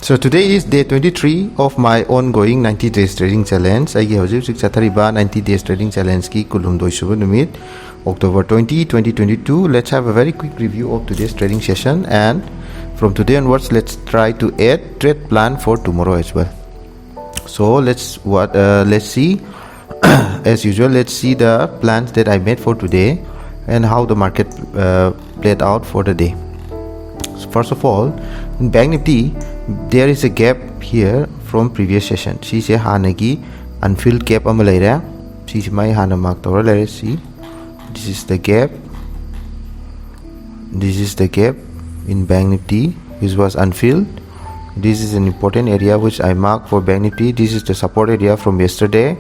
So today is day 23 of my ongoing 90 days trading challenge. I have just 90 days trading challenge ki kulum doishubu numit October 20, 2022. Let's have a very quick review of today's trading session, and from today onwards let's try to add trade plan for tomorrow as well. So let's see as usual, let's see the plans that I made for today and how the market played out for the day. So first of all, in Bank Nifty there is a gap here from previous session. See se hanagi unfilled gap ama leira. See my hana mark tawra leira. See, this is the gap. This is the gap in Bank Nifty which was unfilled. This is an important area which I marked for Bank Nifty. This is the support area from yesterday,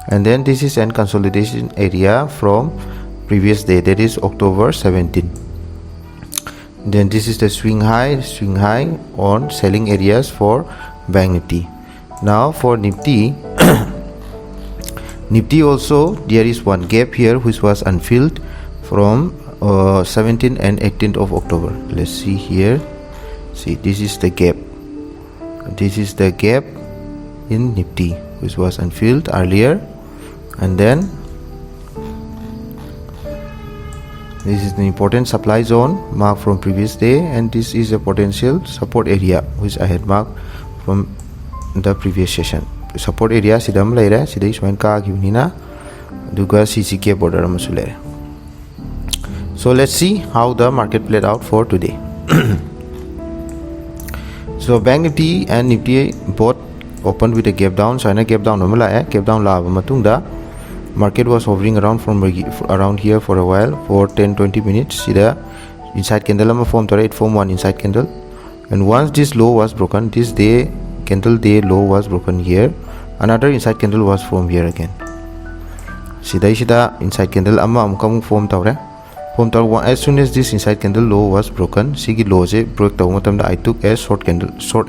and then this is an consolidation area from previous day, that is October 17. Then this is the swing high on selling areas for Bank Nifty. Now for Nifty, Nifty also there is one gap here which was unfilled from 17th and 18th of October. Let's see here. See, this is the gap. This is the gap in Nifty which was unfilled earlier, and then this is the important supply zone marked from previous day, and this is a potential support area which I had marked from the previous session. Support area sidam leira, sidai swain ka givnina duga CCK border amasu leira. So let's see how the market played out for today. So Bank Nifty and Nifty both opened with a gap down. So a gap down gap down la matungda market was hovering around here for a while for 10-20 minutes. See the inside candle form it formed one inside candle, and once this low was broken, this day candle day low was broken here, another inside candle was formed here again. See the inside candle amma form tawre. As soon as this inside candle low was broken, see low je broke the I took a short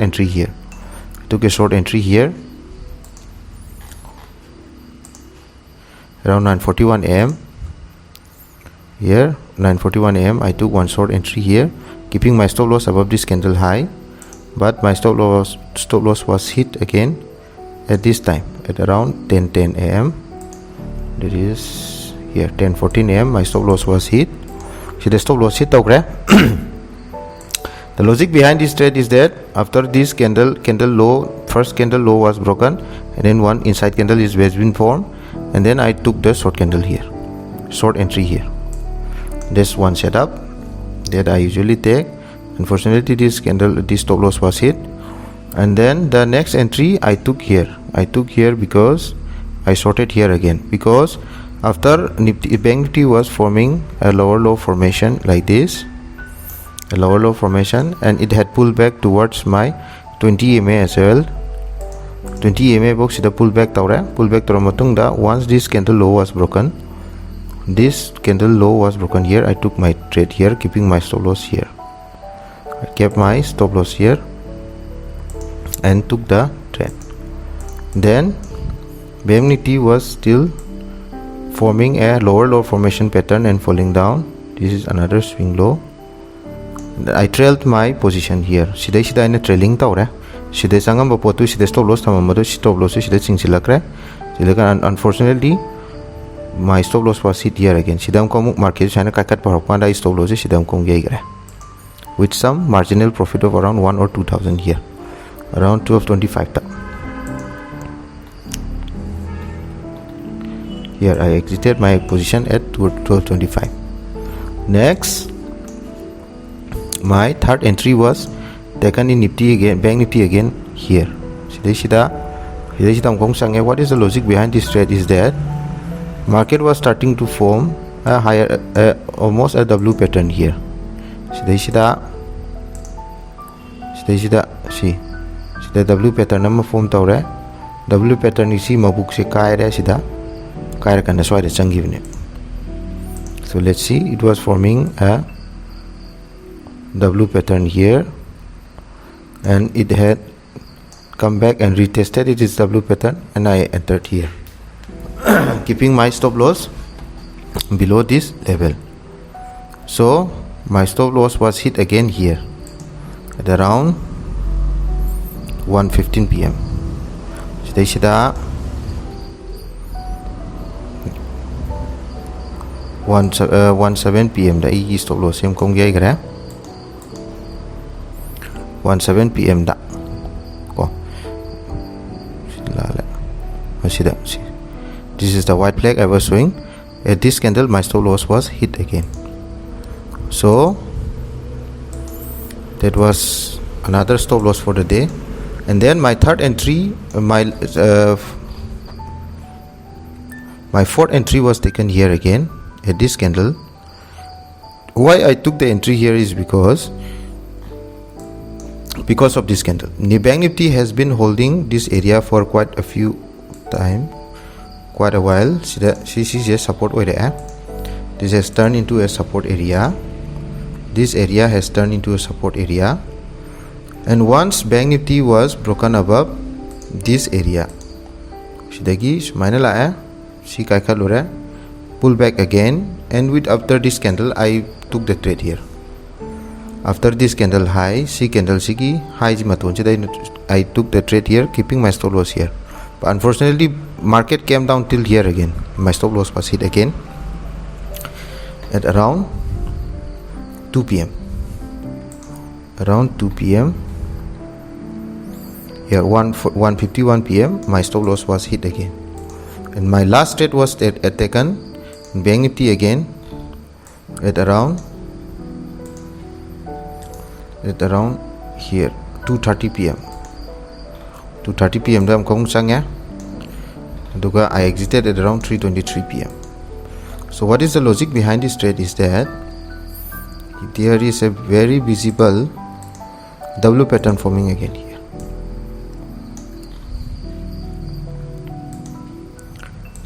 entry here. I took a short entry here around 9:41 am. Here 9:41 am I took one short entry here, keeping my stop loss above this candle high, but my stop loss was hit again at this time at around 10:10 am. That is here 10:14 am my stop loss was hit. See the stop loss hit. The logic behind this trade is that after this candle low, first candle low was broken, and then one inside candle has been formed, and then I took the short candle here, short entry here. This one setup that I usually take. Unfortunately this stop loss was hit, and then the next entry I took here because I shorted here again, because after Bank Nifty was forming a lower low formation like this, a lower low formation, and it had pulled back towards my 20 EMA as well. 20 EMA box the pull back matungda. Once this candle low was broken, here, I took my trade here, keeping my stop loss here. I kept my stop loss here and took the trade. Then Bank Nifty was still forming a lower low formation pattern and falling down. This is another swing low. I trailed my position here. Shida in a trailing tawre. Shida sangam bapotu shida stop loss tamamado stop loss shida singsilakre. Unfortunately my stop loss was hit here again. Shidam kom market china kakat parapanda stop loss shidam kom gre with some marginal profit of around 1 or 2,000 here, around 12.25. Here I exited my position at 12.25. Next, my third entry was taken in Nifty again, Bank Nifty again here. What is the logic behind this trade is that market was starting to form a higher, almost a W pattern here. See the W pattern number form tawre. W pattern is mabuk se kaira sida kaira kana soide changivne. So let's see, it was forming a W pattern here, and it had come back and retested its W pattern, and I entered here, keeping my stop loss below this level. So my stop loss was hit again here at around 1:15 p.m. 시다 1:07 p.m. da I stop loss sem kong gai kare 1:07 p.m. da ko sida this is the white flag I was showing. At this candle my stop loss was hit again, so that was another stop loss for the day. And then my third entry, my fourth entry was taken here again at this candle. Why I took the entry here is because of this candle. The Bank Nifty has been holding this area for quite a while. This is a support area. This has turned into a support area. This area has turned into a support area. And once Bank Nifty was broken above this area, pull back again, and with after this candle I took the trade here. After this candle high, C candle sigi high I took the trade here, keeping my stop loss here. But unfortunately market came down till here again. My stop loss was hit again at around 2 p.m. Around 2 p.m. Here 1:51 p.m. my stop loss was hit again, and my last trade was taken Bank Nifty again at around here 2:30 p.m. 2:30 p.m. da amkong changya duga I exited at around 3:23 p.m. So what is the logic behind this trade is that there is a very visible W pattern forming again here.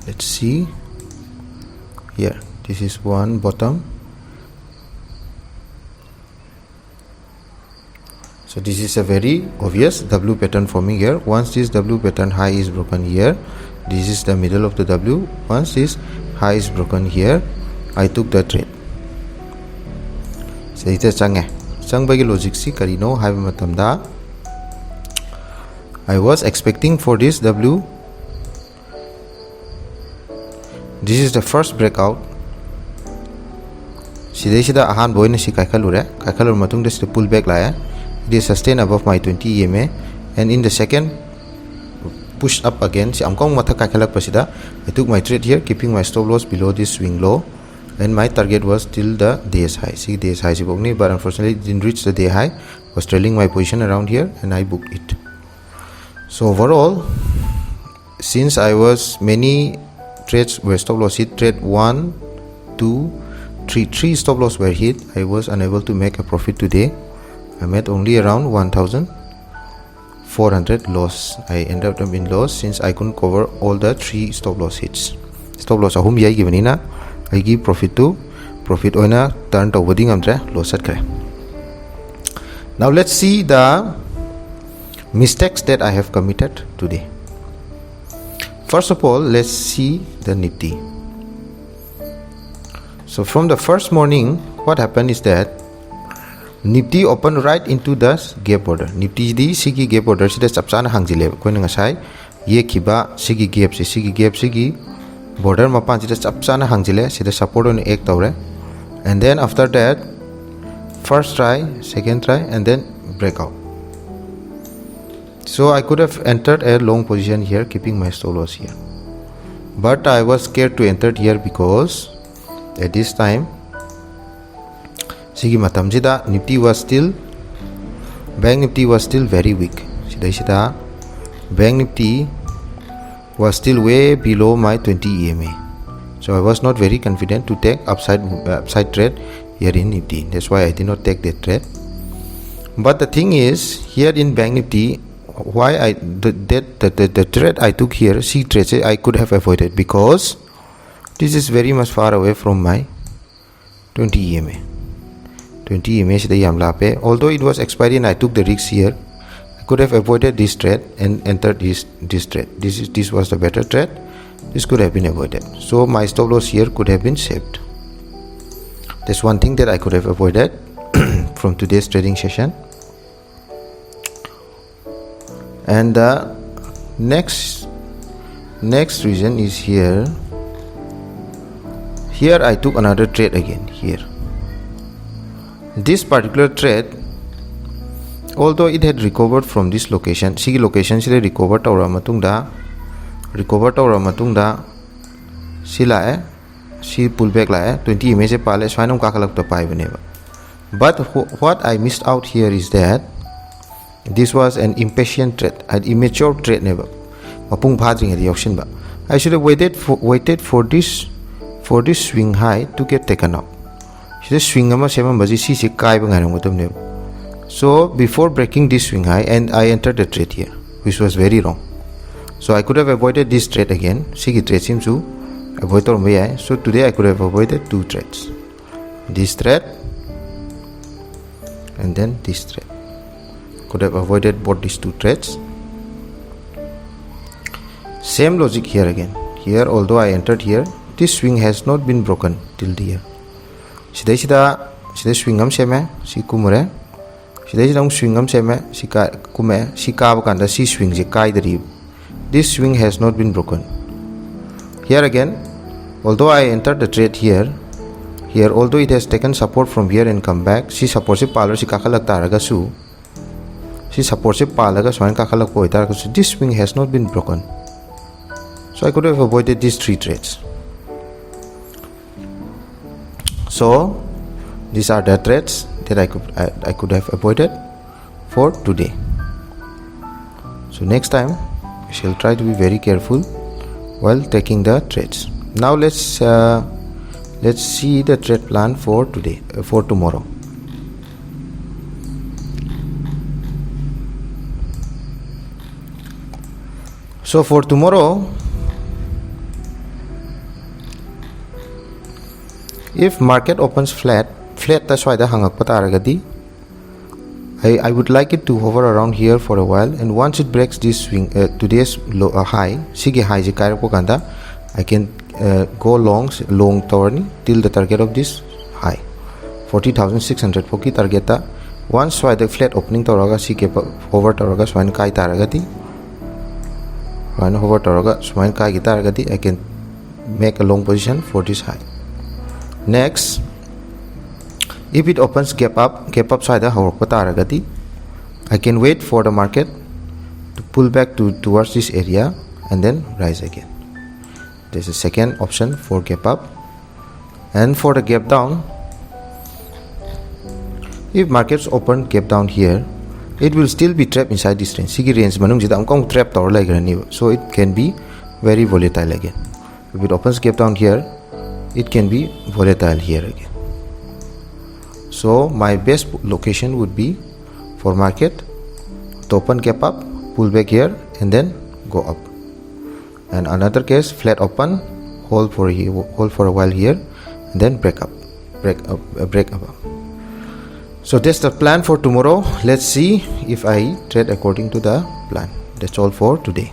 Let's see here, this is one bottom, so this is a very obvious W pattern forming here. Once this W pattern high is broken here, this is the middle of the W. Once this high is broken here, I took the trade. So ite changbagi logic si karino haiba matamda I was expecting for this W. This is the first breakout. Sida ahan boy na si kaikhalur matung da sida pull back laya. It is sustained above my 20 EMA, and in the second push up again si amkong mata kaikhalak pasida I took my trade here, keeping my stop loss below this swing low, and my target was till the day's high. See day's high sibogni, but unfortunately it didn't reach the day high. Was trailing my position around here and I booked it. So overall, since I was many trades were stop loss hit, trade 1, 2, 3 stop loss were hit, I was unable to make a profit today. I made only around 1,400 loss. I ended up in loss since I couldn't cover all the 3 stop loss hits. Stop loss ahum yai givenina I give profit oina turn to wedding amtre loss at kare. Now let's see the mistakes that I have committed today. First of all, let's see the Nifty. So from the first morning, what happened is that Nifty opened right into the gap order. Nifty di sigi gap order sida chapchana hangjile koina ngasai ye khiba sigi gap sigi border mapan sida chapchana hangjile sida support on ek tawre, and then after that first try, second try, and then breakout. So I could have entered a long position here, keeping my stop loss here, but I was scared to enter here because at this time sigi matam sida Nifty was still, Bank Nifty was still very weak. Sida Bank Nifty was still way below my 20 EMA, so I was not very confident to take upside trade here in Nifty. That's why I did not take that trade. But the thing is, here in Bank Nifty, why the trade I took here, C trade, I could have avoided because this is very much far away from my 20 EMA. 20 EMA is the yamlape. Although it was expiry and I took the risk here, I could have avoided this trade and entered this trade. This was the better trade. This could have been avoided. So my stop loss here could have been saved. That's one thing that I could have avoided from today's trading session. And the next reason is here. Here I took another trade again here. This particular trade, although it had recovered from this location, sigi location sile recover tawra matungda si lae, si pullback lae 20 EMA se pale swainam kakalak to pai baneba. But what I missed out here is that this was an impatient trade, an immature trade neba. Mapung bhadring at the auction ba. I should have waited for this swing high to get taken up. Should swing ama seven baji si si kai bangarang mutum neba. So before breaking this swing high, and I entered the trade here, which was very wrong. So I could have avoided this trade again. Sigi trade seems to avoid or may. So today I could have avoided two trades. This trade and then this trade. Could have avoided both these two trades. Same logic here again. Here, although I entered here, this swing has not been broken till the here. Sida swing am seme si kumure. Sida swing am seme si kume si kabakanda si swing je kai dari. This swing has not been broken. Here again, although I entered the trade here, although it has taken support from here and come back, si support se palar si kakalak taraga su. Si support se palaga swain kakalak po itaraga su. This swing has not been broken. So I could have avoided these three trades. So these are the trades that I could have avoided for today. So next time we shall try to be very careful while taking the trades. Now let's see the trade plan for today, for tomorrow. So for tomorrow, if market opens flat that's why the hangak pataragadi, I would like it to hover around here for a while, and once it breaks this swing today's low, high sige high je kairapo kanda, I can go long turn till the target of this high 40,600 poki target ta. Once why the flat opening taraga sige hover taraga swain kai taragati, when hover taraga swain kai taragati, I can make a long position for this high. Next, if it opens gap up side I can wait for the market to pull back towards this area and then rise again. There's a second option for gap up. And for the gap down, if markets open gap down here, it will still be trapped inside this range. Sigi range manung jida amkong trap tower like so it can be very volatile again. If it opens gap down here, it can be volatile here again. So my best location would be for market to open gap up, pull back here and then go up. And another case, flat open, hold for a while here and then break up. So that's the plan for tomorrow. Let's see if I trade according to the plan. That's all for today.